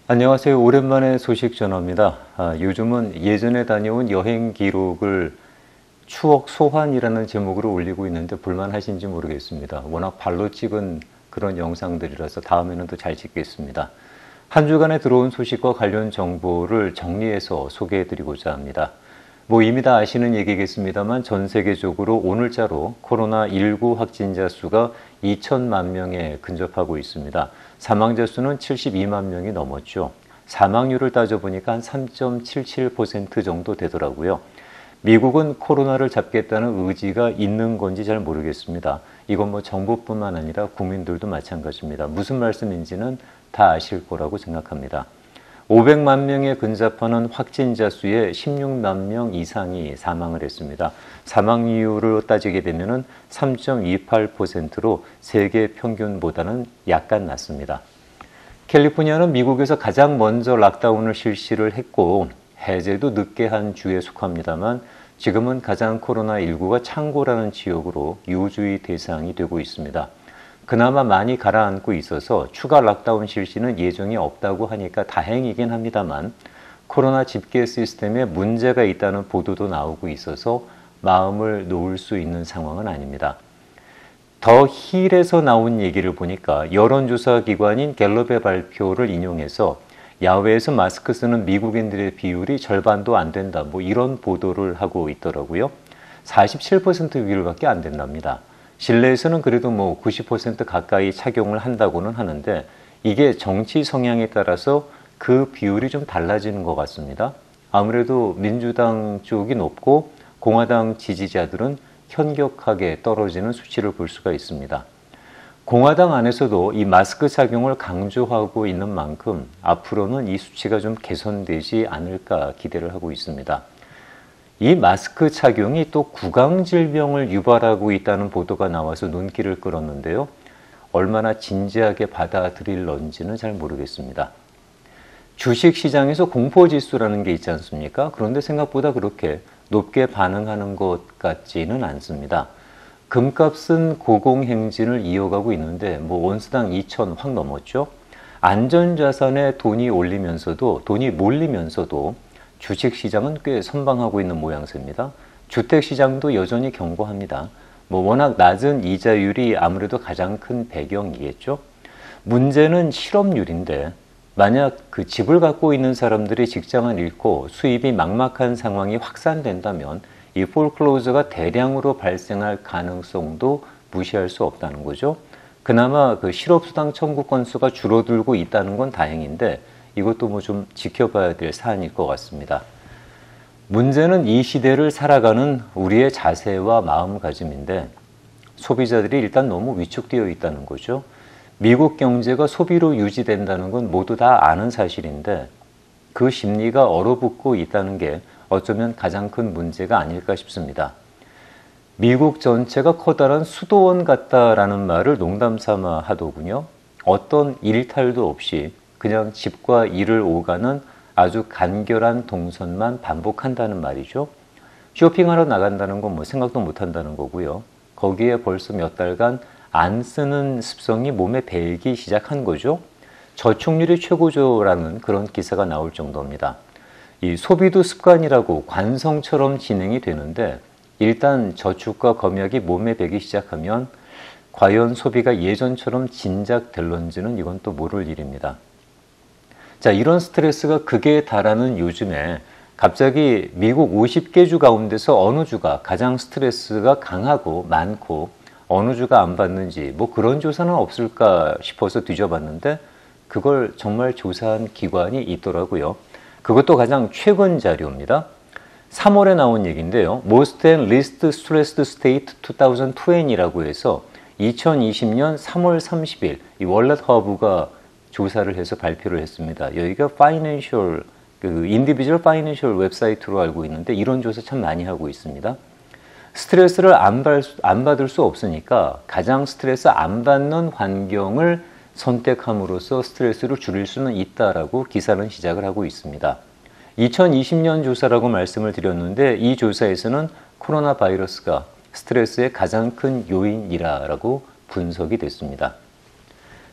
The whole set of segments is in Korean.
안녕하세요. 오랜만에 소식 전합니다. 요즘은 예전에 다녀온 여행 기록을 추억 소환이라는 제목으로 올리고 있는데 불만하신지 모르겠습니다. 워낙 발로 찍은 그런 영상들이라서 다음에는 더 잘 찍겠습니다. 한 주간에 들어온 소식과 관련 정보를 정리해서 소개해드리고자 합니다. 이미 다 아시는 얘기겠습니다만 전 세계적으로 오늘자로 코로나19 확진자 수가 2천만 명에 근접하고 있습니다. 사망자 수는 72만 명이 넘었죠. 사망률을 따져보니까 한 3.77% 정도 되더라고요. 미국은 코로나를 잡겠다는 의지가 있는 건지 잘 모르겠습니다. 이건 정부뿐만 아니라 국민들도 마찬가지입니다. 무슨 말씀인지는 다 아실 거라고 생각합니다. 500만 명에 근접하는 확진자 수의 16만 명 이상이 사망을 했습니다. 사망률로 따지게 되면 3.28%로 세계 평균보다는 약간 낮습니다. 캘리포니아는 미국에서 가장 먼저 락다운을 실시를 했고 해제도 늦게 한 주에 속합니다만 지금은 가장 코로나19가 창고라는 지역으로 요주의 대상이 되고 있습니다. 그나마 많이 가라앉고 있어서 추가 락다운 실시는 예정이 없다고 하니까 다행이긴 합니다만 코로나 집계 시스템에 문제가 있다는 보도도 나오고 있어서 마음을 놓을 수 있는 상황은 아닙니다. 더 힐에서 나온 얘기를 보니까 여론조사 기관인 갤럽의 발표를 인용해서 야외에서 마스크 쓰는 미국인들의 비율이 절반도 안 된다. 이런 보도를 하고 있더라고요. 47% 비율밖에 안 된답니다. 실내에서는 그래도 90% 가까이 착용을 한다고는 하는데 이게 정치 성향에 따라서 그 비율이 좀 달라지는 것 같습니다. 아무래도 민주당 쪽이 높고 공화당 지지자들은 현격하게 떨어지는 수치를 볼 수가 있습니다. 공화당 안에서도 이 마스크 착용을 강조하고 있는 만큼 앞으로는 이 수치가 좀 개선되지 않을까 기대를 하고 있습니다. 이 마스크 착용이 또 구강질병을 유발하고 있다는 보도가 나와서 눈길을 끌었는데요. 얼마나 진지하게 받아들일런지는 잘 모르겠습니다. 주식시장에서 공포지수라는 게 있지 않습니까? 그런데 생각보다 그렇게 높게 반응하는 것 같지는 않습니다. 금값은 고공행진을 이어가고 있는데 온스당 2천 확 넘었죠. 안전자산에 돈이 몰리면서도 주식시장은 꽤 선방하고 있는 모양새입니다. 주택시장도 여전히 견고합니다. 워낙 낮은 이자율이 아무래도 가장 큰 배경이겠죠. 문제는 실업률인데 만약 그 집을 갖고 있는 사람들이 직장을 잃고 수입이 막막한 상황이 확산된다면 이 폴클로저가 대량으로 발생할 가능성도 무시할 수 없다는 거죠. 그나마 그 실업수당 청구 건수가 줄어들고 있다는 건 다행인데 이것도 좀 지켜봐야 될 사안일 것 같습니다. 문제는 이 시대를 살아가는 우리의 자세와 마음가짐인데 소비자들이 일단 너무 위축되어 있다는 거죠. 미국 경제가 소비로 유지된다는 건 모두 다 아는 사실인데 그 심리가 얼어붙고 있다는 게 어쩌면 가장 큰 문제가 아닐까 싶습니다. 미국 전체가 커다란 수도원 같다라는 말을 농담 삼아 하더군요. 어떤 일탈도 없이 그냥 집과 일을 오가는 아주 간결한 동선만 반복한다는 말이죠. 쇼핑하러 나간다는 건 생각도 못 한다는 거고요. 거기에 벌써 몇 달간 안 쓰는 습성이 몸에 배이기 시작한 거죠. 저축률이 최고조라는 그런 기사가 나올 정도입니다. 이 소비도 습관이라고 관성처럼 진행이 되는데 일단 저축과 검약이 몸에 배기 시작하면 과연 소비가 예전처럼 진작될런지는 이건 또 모를 일입니다. 자, 이런 스트레스가 극에 달하는 요즘에 갑자기 미국 50개 주 가운데서 어느 주가 가장 스트레스가 강하고 많고 어느 주가 안 받는지 그런 조사는 없을까 싶어서 뒤져봤는데 그걸 정말 조사한 기관이 있더라고요. 그것도 가장 최근 자료입니다. 3월에 나온 얘기인데요. Most and Least Stressed State 2020이라고 해서 2020년 3월 30일 이 월렛 허브가 조사를 해서 발표를 했습니다. 여기가 파이낸셜, 인디비주얼 파이낸셜 웹사이트로 알고 있는데 이런 조사 참 많이 하고 있습니다. 스트레스를 안 받을 수 없으니까 가장 스트레스 안 받는 환경을 선택함으로써 스트레스를 줄일 수는 있다라고 기사는 시작을 하고 있습니다. 2020년 조사라고 말씀을 드렸는데 이 조사에서는 코로나 바이러스가 스트레스의 가장 큰 요인이라고 분석이 됐습니다.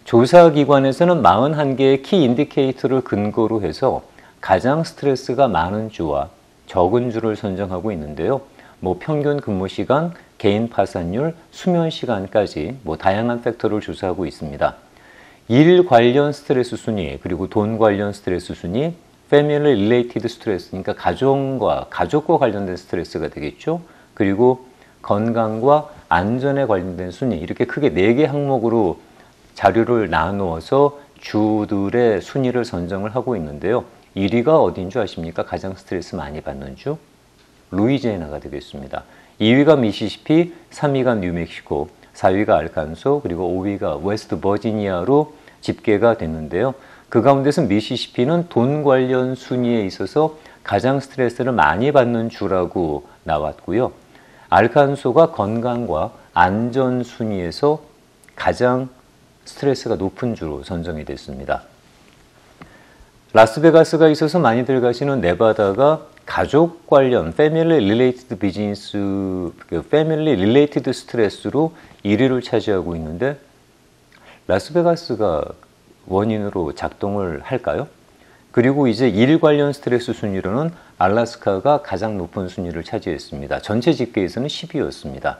조사기관에서는 41개의 키 인디케이터를 근거로 해서 가장 스트레스가 많은 주와 적은 주를 선정하고 있는데요. 뭐 평균 근무 시간, 개인 파산율, 수면 시간까지 뭐 다양한 팩터를 조사하고 있습니다. 일 관련 스트레스 순위, 그리고 돈 관련 스트레스 순위, family related 스트레스, 그러니까 가족과 관련된 스트레스가 되겠죠. 그리고 건강과 안전에 관련된 순위, 이렇게 크게 4개 항목으로 자료를 나누어서 주들의 순위를 선정을 하고 있는데요. 1위가 어디인 줄 아십니까? 가장 스트레스 많이 받는 주? 루이지애나가 되겠습니다. 2위가 미시시피, 3위가 뉴멕시코, 4위가 알칸소, 그리고 5위가 웨스트 버지니아로 집계가 됐는데요. 그 가운데서 미시시피는 돈 관련 순위에 있어서 가장 스트레스를 많이 받는 주라고 나왔고요. 알칸소가 건강과 안전 순위에서 가장 스트레스가 높은 주로 선정이 됐습니다. 라스베가스가 있어서 많이들 가시는 네바다가 가족 관련 Family Related Business, Family Related 스트레스로 1위를 차지하고 있는데 라스베가스가 원인으로 작동을 할까요? 그리고 이제 일 관련 스트레스 순위로는 알래스카가 가장 높은 순위를 차지했습니다. 전체 집계에서는 10위였습니다.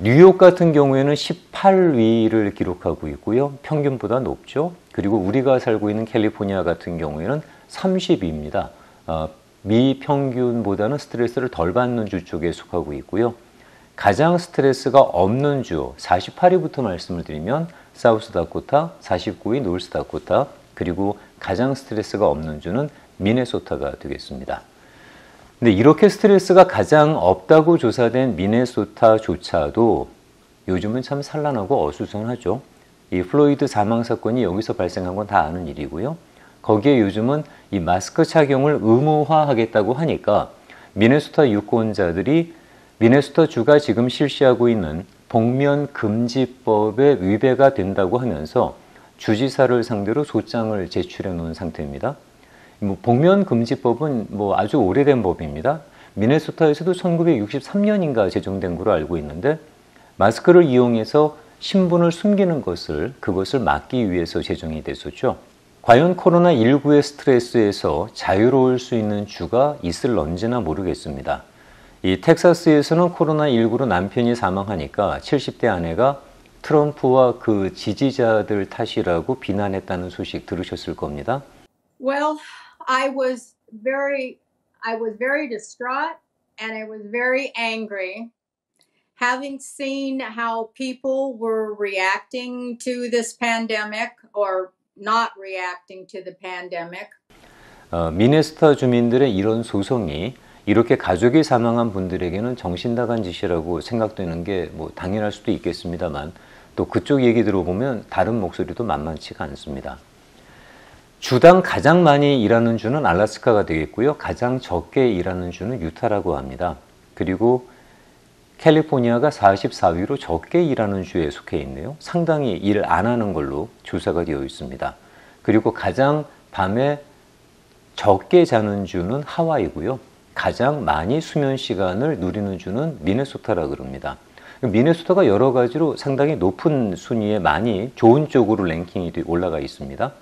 뉴욕 같은 경우에는 18위를 기록하고 있고요. 평균보다 높죠. 그리고 우리가 살고 있는 캘리포니아 같은 경우에는 30위입니다. 미평균보다는 스트레스를 덜 받는 주 쪽에 속하고 있고요. 가장 스트레스가 없는 주 48위부터 말씀을 드리면 사우스다코타, 49위 노스다코타, 그리고 가장 스트레스가 없는 주는 미네소타가 되겠습니다. 근데 이렇게 스트레스가 가장 없다고 조사된 미네소타조차도 요즘은 참 산란하고 어수선하죠. 이 플로이드 사망 사건이 여기서 발생한 건 다 아는 일이고요. 거기에 요즘은 이 마스크 착용을 의무화하겠다고 하니까 미네소타 유권자들이 미네소타 주가 지금 실시하고 있는 복면 금지법에 위배가 된다고 하면서 주지사를 상대로 소장을 제출해 놓은 상태입니다. 복면 금지법은 아주 오래된 법입니다. 미네소타에서도 1963년인가 제정된 걸로 알고 있는데 마스크를 이용해서 신분을 숨기는 그것을 막기 위해서 제정이 됐었죠. 과연 코로나19의 스트레스에서 자유로울 수 있는 주가 있을런지나 모르겠습니다. 이 텍사스에서는 코로나19로 남편이 사망하니까 70대 아내가 트럼프와 그 지지자들 탓이라고 비난했다는 소식 들으셨을 겁니다. Well, I was very distraught and I was very angry. Having seen how people were reacting to this pandemic or not reacting to the pandemic. 미네소타 주민들의 이런 소송이 이렇게 가족이 사망한 분들에게는 정신나간 짓이라고 생각되는 게 당연할 수도 있겠습니다만 또 그쪽 얘기 들어보면 다른 목소리도 만만치가 않습니다. 주당 가장 많이 일하는 주는 알래스카가 되겠고요. 가장 적게 일하는 주는 유타라고 합니다. 그리고 캘리포니아가 44위로 적게 일하는 주에 속해 있네요. 상당히 일 안 하는 걸로 조사가 되어 있습니다. 그리고 가장 밤에 적게 자는 주는 하와이고요. 가장 많이 수면 시간을 누리는 주는 미네소타라 그럽니다. 미네소타가 여러 가지로 상당히 높은 순위에 많이 좋은 쪽으로 랭킹이 올라가 있습니다.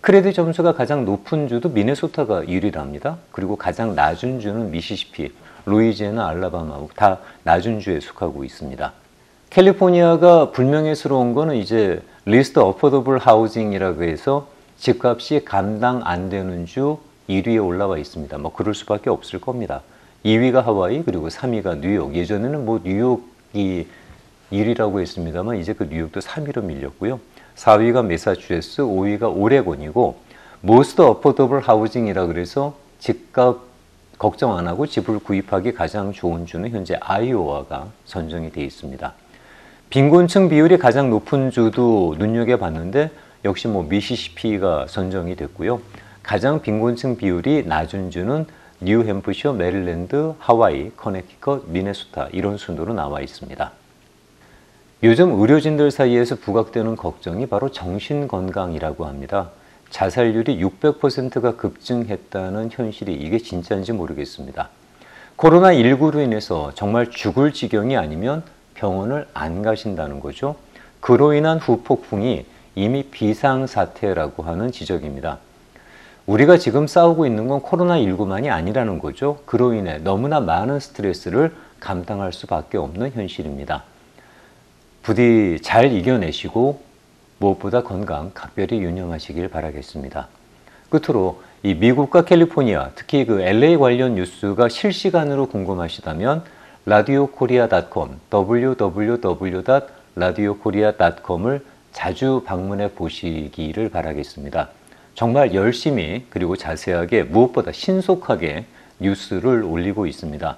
크레딧 점수가 가장 높은 주도 미네소타가 1위랍니다. 그리고 가장 낮은 주는 미시시피, 루이지애나, 알라바마 다 낮은 주에 속하고 있습니다. 캘리포니아가 불명예스러운 거는 이제 리스트 어포더블 하우징이라고 해서 집값이 감당 안 되는 주 1위에 올라와 있습니다. 그럴 수밖에 없을 겁니다. 2위가 하와이, 그리고 3위가 뉴욕. 예전에는 뉴욕이 1위라고 했습니다만 이제 그 뉴욕도 3위로 밀렸고요. 4위가 매사추세츠, 5위가 오레곤이고 most affordable housing이라 그래서 집값 걱정 안 하고 집을 구입하기 가장 좋은 주는 현재 아이오와가 선정이 되어 있습니다. 빈곤층 비율이 가장 높은 주도 눈여겨봤는데 역시 미시시피가 선정이 됐고요. 가장 빈곤층 비율이 낮은 주는 뉴햄프셔, 메릴랜드, 하와이, 커네티컷, 미네소타 이런 순으로 나와 있습니다. 요즘 의료진들 사이에서 부각되는 걱정이 바로 정신건강이라고 합니다. 자살률이 600%가 급증했다는 현실이 이게 진짜인지 모르겠습니다. 코로나19로 인해서 정말 죽을 지경이 아니면 병원을 안 가신다는 거죠. 그로 인한 후폭풍이 이미 비상사태라고 하는 지적입니다. 우리가 지금 싸우고 있는 건 코로나19만이 아니라는 거죠. 그로 인해 너무나 많은 스트레스를 감당할 수밖에 없는 현실입니다. 부디 잘 이겨내시고 무엇보다 건강 각별히 유념하시길 바라겠습니다. 끝으로 이 미국과 캘리포니아, 특히 그 LA 관련 뉴스가 실시간으로 궁금하시다면 radiokorea.com, www.radiokorea.com을 자주 방문해 보시기를 바라겠습니다. 정말 열심히 그리고 자세하게 무엇보다 신속하게 뉴스를 올리고 있습니다.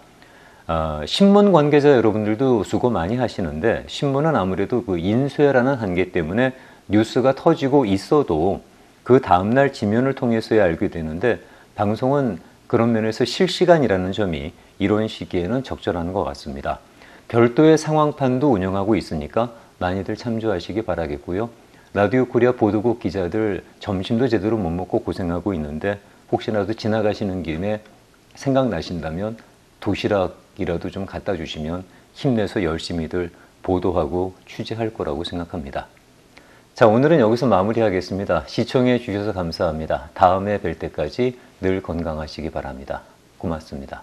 신문 관계자 여러분들도 수고 많이 하시는데 신문은 아무래도 그 인쇄라는 한계 때문에 뉴스가 터지고 있어도 그 다음날 지면을 통해서야 알게 되는데 방송은 그런 면에서 실시간이라는 점이 이런 시기에는 적절한 것 같습니다. 별도의 상황판도 운영하고 있으니까 많이들 참조하시기 바라겠고요. 라디오 코리아 보도국 기자들 점심도 제대로 못 먹고 고생하고 있는데 혹시라도 지나가시는 김에 생각나신다면 도시락이라도 좀 갖다 주시면 힘내서 열심히들 보도하고 취재할 거라고 생각합니다. 자, 오늘은 여기서 마무리하겠습니다. 시청해 주셔서 감사합니다. 다음에 뵐 때까지 늘 건강하시기 바랍니다. 고맙습니다.